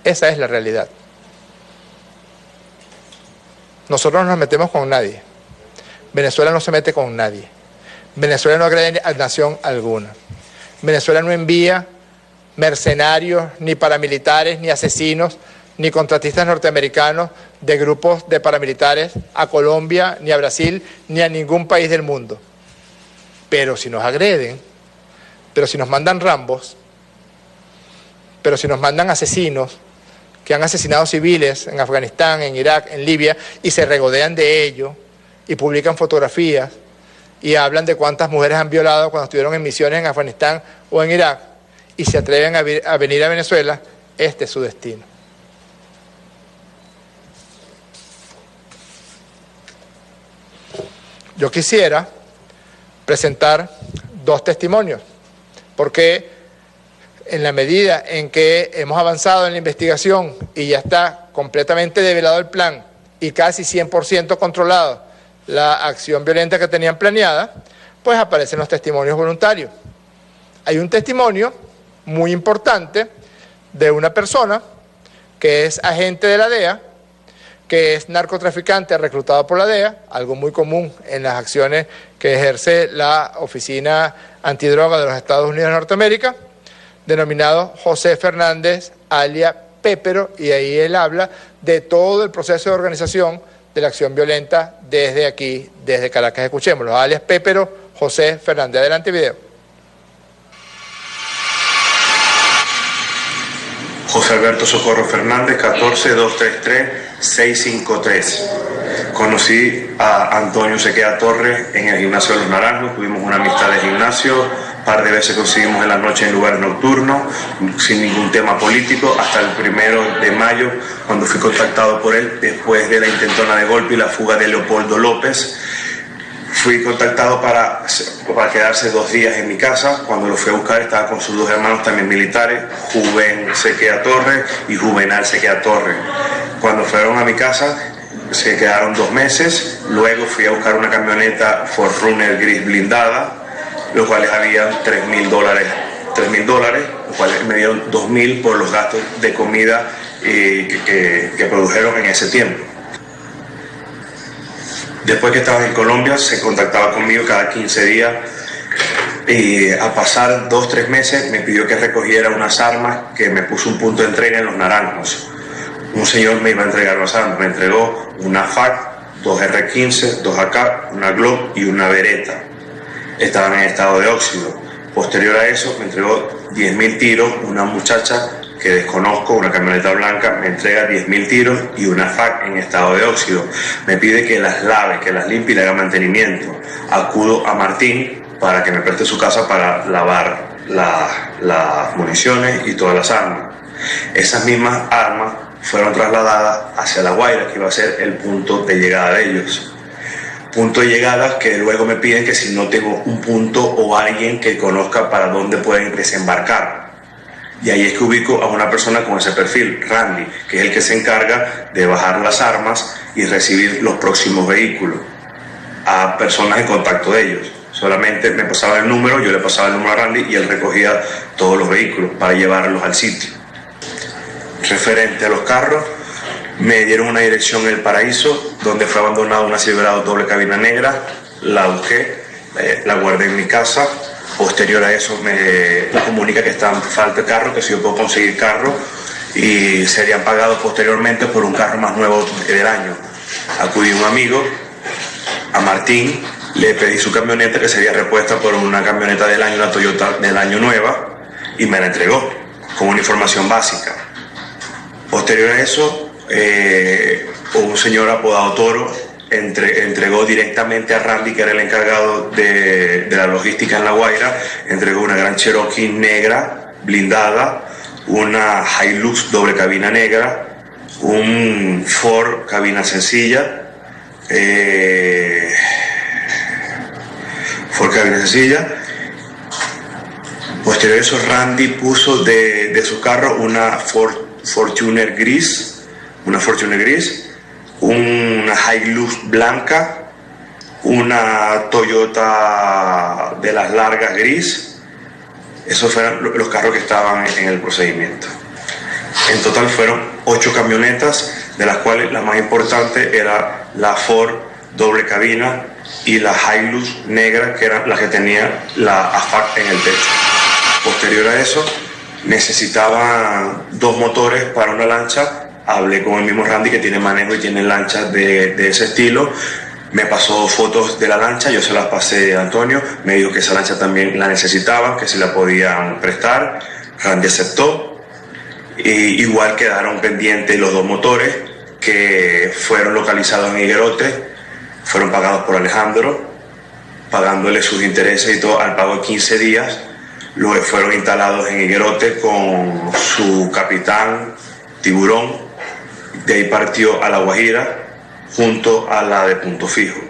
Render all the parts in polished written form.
Esa es la realidad. Nosotros no nos metemos con nadie. Venezuela no se mete con nadie. Venezuela no agrede a nación alguna. Venezuela no envía mercenarios, ni paramilitares, ni asesinos, ni contratistas norteamericanos de grupos de paramilitares a Colombia, ni a Brasil, ni a ningún país del mundo. Pero si nos agreden, pero si nos mandan Rambos, pero si nos mandan asesinos que han asesinado civiles en Afganistán, en Irak, en Libia, y se regodean de ello, y publican fotografías, y hablan de cuántas mujeres han violado cuando estuvieron en misiones en Afganistán o en Irak, y se atreven a venir a Venezuela, este es su destino. Yo quisiera presentar dos testimonios, porque en la medida en que hemos avanzado en la investigación y ya está completamente develado el plan y casi 100% controlado la acción violenta que tenían planeada, pues aparecen los testimonios voluntarios. Hay un testimonio muy importante de una persona que es agente de la DEA, que es narcotraficante reclutado por la DEA, algo muy común en las acciones que ejerce la Oficina Antidroga de los Estados Unidos de Norteamérica, denominado José Fernández, alias Pépero, y ahí él habla de todo el proceso de organización de la acción violenta desde aquí, desde Caracas. Escuchémoslo, alias Pépero, José Fernández. Adelante, video. José Alberto Socorro Fernández, 14-233-653. Conocí a Antonio Sequea Torres en el gimnasio de Los Naranjos, tuvimos una amistad de gimnasio, un par de veces conseguimos en la noche en lugares nocturnos, sin ningún tema político, hasta el 1 de mayo, cuando fui contactado por él, después de la intentona de golpe y la fuga de Leopoldo López. Fui contactado para quedarse 2 días en mi casa. Cuando lo fui a buscar estaba con sus 2 hermanos también militares, Juven Sequea Torres y Juvenal Sequea Torres. Cuando fueron a mi casa se quedaron 2 meses, luego fui a buscar una camioneta Forerunner gris blindada, los cuales habían $3.000, los cuales me dieron $2.000 por los gastos de comida que produjeron en ese tiempo. Después que estaba en Colombia, se contactaba conmigo cada 15 días y a pasar 2-3 meses me pidió que recogiera unas armas que me puso un punto de entrega en Los Naranjos. Un señor me iba a entregar las armas, me entregó una FARC, 2 R15, 2 AK, una Glock y una Beretta. Estaban en estado de óxido. Posterior a eso me entregó 10.000 tiros, una muchacha que desconozco, una camioneta blanca, me entrega 10.000 tiros y una FARC en estado de óxido. Me pide que las lave, que las limpie y le haga mantenimiento. Acudo a Martín para que me preste su casa para lavar las municiones y todas las armas. Esas mismas armas fueron trasladadas hacia La Guaira, que iba a ser el punto de llegada de ellos. Punto de llegada que luego me piden que si no tengo un punto o alguien que conozca para dónde pueden desembarcar. Y ahí es que ubico a una persona con ese perfil, Randy, que es el que se encarga de bajar las armas y recibir los próximos vehículos a personas en contacto de ellos. Solamente me pasaba el número, yo le pasaba el número a Randy y él recogía todos los vehículos para llevarlos al sitio. Referente a los carros, me dieron una dirección en El Paraíso, donde fue abandonada una Silverado doble cabina negra. La busqué, la guardé en mi casa. Posterior a eso me comunica que está en falta de carro, que si yo puedo conseguir carro y serían pagados posteriormente por un carro más nuevo del año. Acudí a un amigo, a Martín, le pedí su camioneta que sería repuesta por una camioneta del año, una Toyota del año nueva, y me la entregó con una información básica. Posterior a eso, un señor apodado Toro entregó directamente a Randy, que era el encargado de la logística en La Guaira, entregó una gran Cherokee negra, blindada, una Hilux doble cabina negra, un Ford cabina sencilla, Posterior a eso, Randy puso de su carro una Fortuner gris, una Hilux blanca, una Toyota de las largas gris. Esos fueron los carros que estaban en el procedimiento. En total fueron 8 camionetas, de las cuales la más importante era la Ford doble cabina y la Hilux negra, que era la que tenía la AFAC en el techo. Posterior a eso, necesitaba 2 motores para una lancha. Hablé con el mismo Randy, que tiene manejo y tiene lanchas de ese estilo. Me pasó fotos de la lancha, yo se las pasé a Antonio, me dijo que esa lancha también la necesitaban, que se la podían prestar. Randy aceptó. Igual quedaron pendientes los 2 motores que fueron localizados en Higuerote, fueron pagados por Alejandro, pagándole sus intereses y todo al pago de 15 días. Luego fueron instalados en Higuerote con su capitán Tiburón. De ahí partió a La Guajira junto a la de Punto Fijo.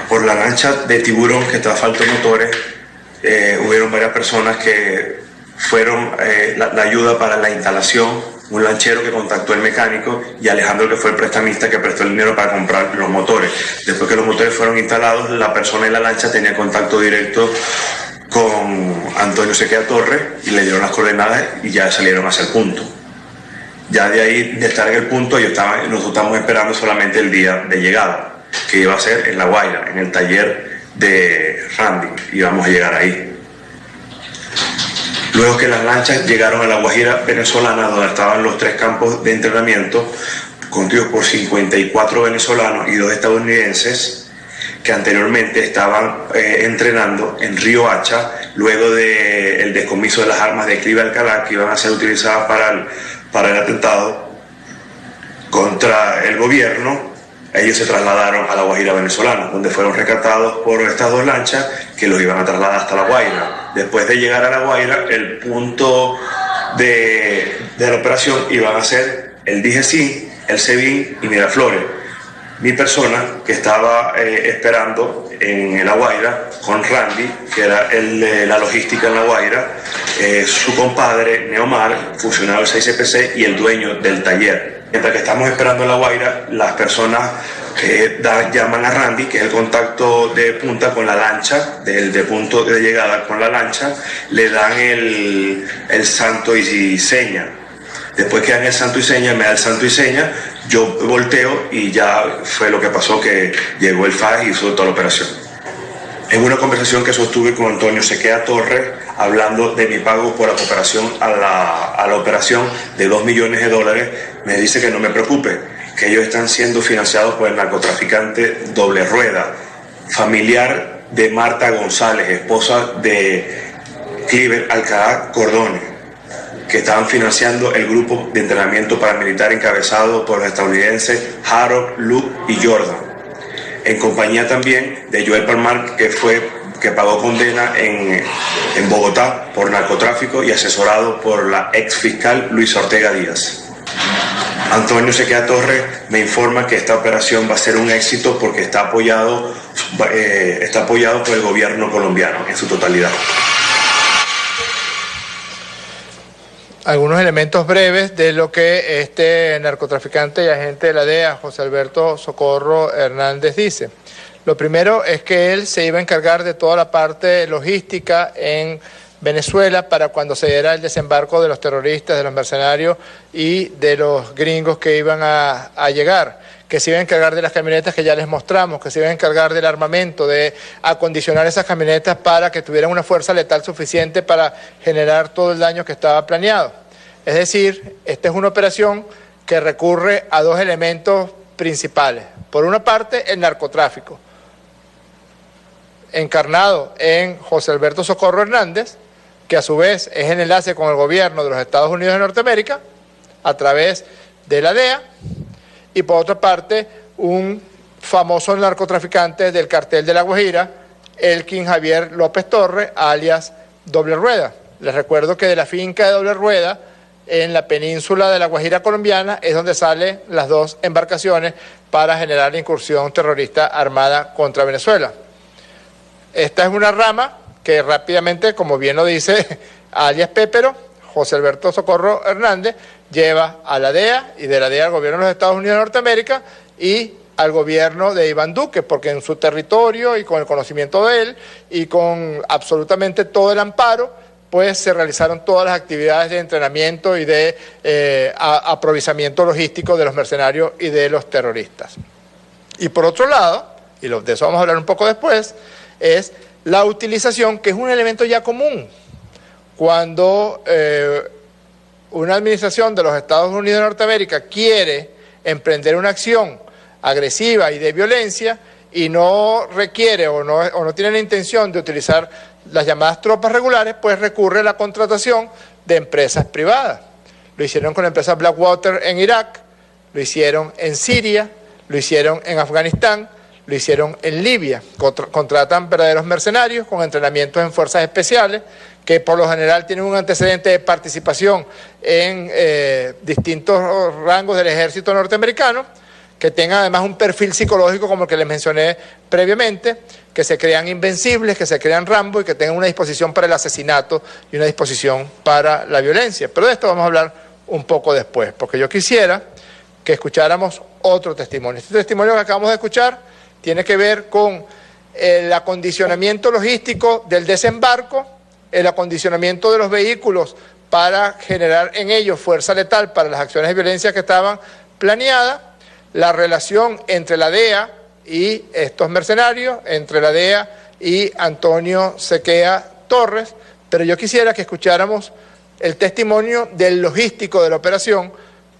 Por la lancha de Tiburón, que estaba falto de motores, hubieron varias personas que fueron la ayuda para la instalación, un lanchero que contactó al mecánico y Alejandro, que fue el prestamista que prestó el dinero para comprar los motores. Después que los motores fueron instalados, la persona en la lancha tenía contacto directo con Antonio Sequea Torres y le dieron las coordenadas y ya salieron hacia el punto. Ya de ahí, de estar en el punto, nosotros estábamos esperando solamente el día de llegada, que iba a ser en La Guaira, en el taller de Randy. Íbamos a llegar ahí. Luego que las lanchas llegaron a La Guajira venezolana, donde estaban los 3 campos de entrenamiento, constituidos por 54 venezolanos y 2 estadounidenses, que anteriormente estaban entrenando en Río Hacha, luego del decomiso de las armas de Clive Alcalá, que iban a ser utilizadas para el atentado contra el gobierno. Ellos se trasladaron a La Guajira venezolana, donde fueron rescatados por estas 2 lanchas que los iban a trasladar hasta La Guaira. Después de llegar a La Guaira, el punto de la operación iban a ser el Dijesí, el Sebin y Miraflores. Mi persona, que estaba esperando en La Guaira con Randy, que era el de la logística en La Guaira, su compadre Neomar, funcionario del 6CPC y el dueño del taller. Mientras que estamos esperando en La Guaira, las personas llaman a Randy, que es el contacto de punta con la lancha, de punto de llegada con la lancha, le dan el santo y seña. Después que dan el santo y seña, me da el santo y seña, yo volteo y ya fue lo que pasó, que llegó el FAS y hizo toda la operación. En una conversación que sostuve con Antonio Sequea Torres, hablando de mi pago por la cooperación a la operación de $2 millones, me dice que no me preocupe, que ellos están siendo financiados por el narcotraficante Doble Rueda, familiar de Marta González, esposa de Clive Alcalá Cordone, que estaban financiando el grupo de entrenamiento paramilitar encabezado por los estadounidenses Harold, Luke y Jordan, en compañía también de Joel Palmar, que pagó condena en Bogotá por narcotráfico y asesorado por la ex fiscal Luisa Ortega Díaz. Antonio Sequea Torres me informa que esta operación va a ser un éxito porque está apoyado por el gobierno colombiano en su totalidad. Algunos elementos breves de lo que este narcotraficante y agente de la DEA, José Alberto Socorro Hernández, dice. Lo primero es que él se iba a encargar de toda la parte logística en Venezuela para cuando se diera el desembarco de los terroristas, de los mercenarios y de los gringos que iban a llegar, que se iba a encargar de las camionetas que ya les mostramos, que se iba a encargar del armamento, de acondicionar esas camionetas para que tuvieran una fuerza letal suficiente para generar todo el daño que estaba planeado. Es decir, esta es una operación que recurre a 2 elementos principales. Por una parte, el narcotráfico, encarnado en José Alberto Socorro Hernández, que a su vez es el enlace con el gobierno de los Estados Unidos de Norteamérica a través de la DEA, y por otra parte un famoso narcotraficante del cartel de La Guajira, Elkin Javier López Torres, alias Doble Rueda. Les recuerdo que de la finca de Doble Rueda, en la península de La Guajira colombiana, es donde salen las 2 embarcaciones para generar la incursión terrorista armada contra Venezuela. Esta es una rama que rápidamente, como bien lo dice alias Pépero, José Alberto Socorro Hernández, lleva a la DEA y de la DEA al gobierno de los Estados Unidos de Norteamérica y al gobierno de Iván Duque, porque en su territorio y con el conocimiento de él y con absolutamente todo el amparo, pues se realizaron todas las actividades de entrenamiento y de aprovisionamiento logístico de los mercenarios y de los terroristas. Y por otro lado, y de eso vamos a hablar un poco después, es la utilización, que es un elemento ya común. Cuando una administración de los Estados Unidos de Norteamérica quiere emprender una acción agresiva y de violencia y no requiere o no tiene la intención de utilizar las llamadas tropas regulares, pues recurre a la contratación de empresas privadas. Lo hicieron con la empresa Blackwater en Irak, lo hicieron en Siria, lo hicieron en Afganistán, lo hicieron en Libia. Contratan verdaderos mercenarios con entrenamientos en fuerzas especiales, que por lo general tienen un antecedente de participación en distintos rangos del ejército norteamericano, que tengan además un perfil psicológico como el que les mencioné previamente, que se crean invencibles, que se crean Rambo y que tengan una disposición para el asesinato y una disposición para la violencia. Pero de esto vamos a hablar un poco después, porque yo quisiera que escucháramos otro testimonio. Este testimonio que acabamos de escuchar tiene que ver con el acondicionamiento logístico del desembarco, el acondicionamiento de los vehículos para generar en ellos fuerza letal para las acciones de violencia que estaban planeadas, la relación entre la DEA y estos mercenarios, entre la DEA y Antonio Sequea Torres, pero yo quisiera que escucháramos el testimonio del logístico de la operación,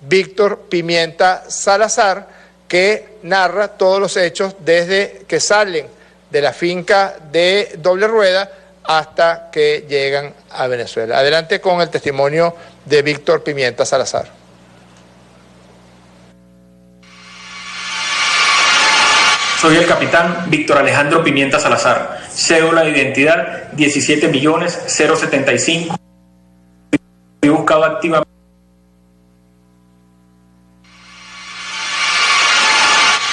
Víctor Pimienta Salazar, que narra todos los hechos desde que salen de la finca de Doble Rueda hasta que llegan a Venezuela. Adelante con el testimonio de Víctor Pimienta Salazar. Soy el capitán Víctor Alejandro Pimienta Salazar, cédula de identidad 17.075. Fui buscado activamente.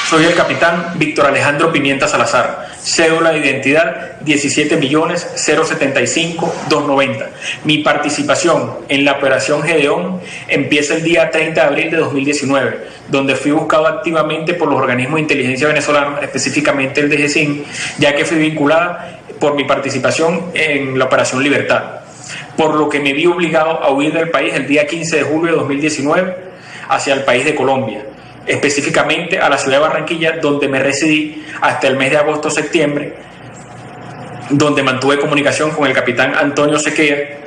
Soy el capitán Víctor Alejandro Pimienta Salazar, cédula de identidad 17.075.290. Mi participación en la operación Gedeón empieza el día 30 de abril de 2019, donde fui buscado activamente por los organismos de inteligencia venezolanos, específicamente el DGCIN, ya que fui vinculada por mi participación en la operación Libertad, por lo que me vi obligado a huir del país el día 15 de julio de 2019 hacia el país de Colombia, específicamente a la ciudad de Barranquilla, donde me residí hasta el mes de agosto-septiembre, donde mantuve comunicación con el capitán Antonio Sequea.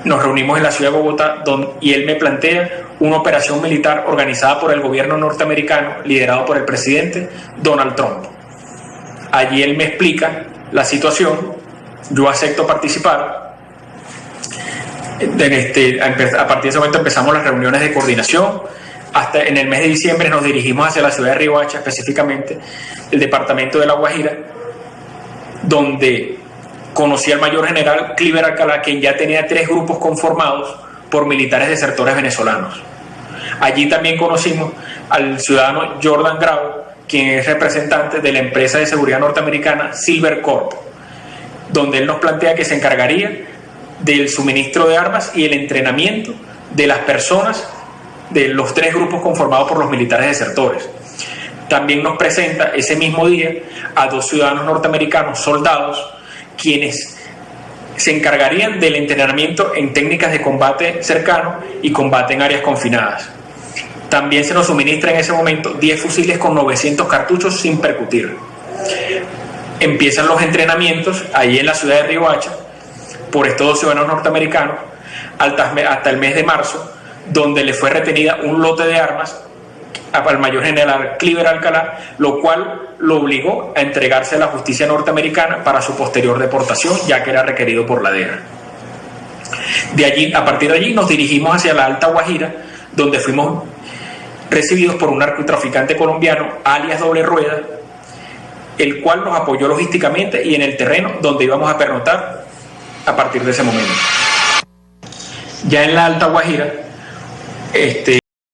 Nos reunimos en la ciudad de Bogotá y él me plantea una operación militar organizada por el gobierno norteamericano, liderado por el presidente Donald Trump. Allí él me explica la situación, yo acepto participar. A partir de ese momento empezamos las reuniones de coordinación. Hasta en el mes de diciembre nos dirigimos hacia la ciudad de Riohacha, específicamente el departamento de La Guajira, donde conocí al mayor general Cliver Alcalá, quien ya tenía 3 grupos conformados por militares desertores venezolanos. Allí también conocimos al ciudadano Jordan Grau, quien es representante de la empresa de seguridad norteamericana Silver Corp, donde él nos plantea que se encargaría del suministro de armas y el entrenamiento de las personas de los 3 grupos conformados por los militares desertores. También nos presenta ese mismo día a 2 ciudadanos norteamericanos, soldados, quienes se encargarían del entrenamiento en técnicas de combate cercano y combate en áreas confinadas. También se nos suministra en ese momento 10 fusiles con 900 cartuchos sin percutir. Empiezan los entrenamientos allí en la ciudad de Riohacha por estos 2 ciudadanos norteamericanos hasta el mes de marzo, donde le fue retenida un lote de armas al mayor general Cliver Alcalá, lo cual lo obligó a entregarse a la justicia norteamericana para su posterior deportación, ya que era requerido por la DEA. A partir de allí nos dirigimos hacia la Alta Guajira, donde fuimos recibidos por un narcotraficante colombiano, alias Doble Rueda, el cual nos apoyó logísticamente y en el terreno donde íbamos a pernoctar a partir de ese momento. Ya en la Alta Guajira,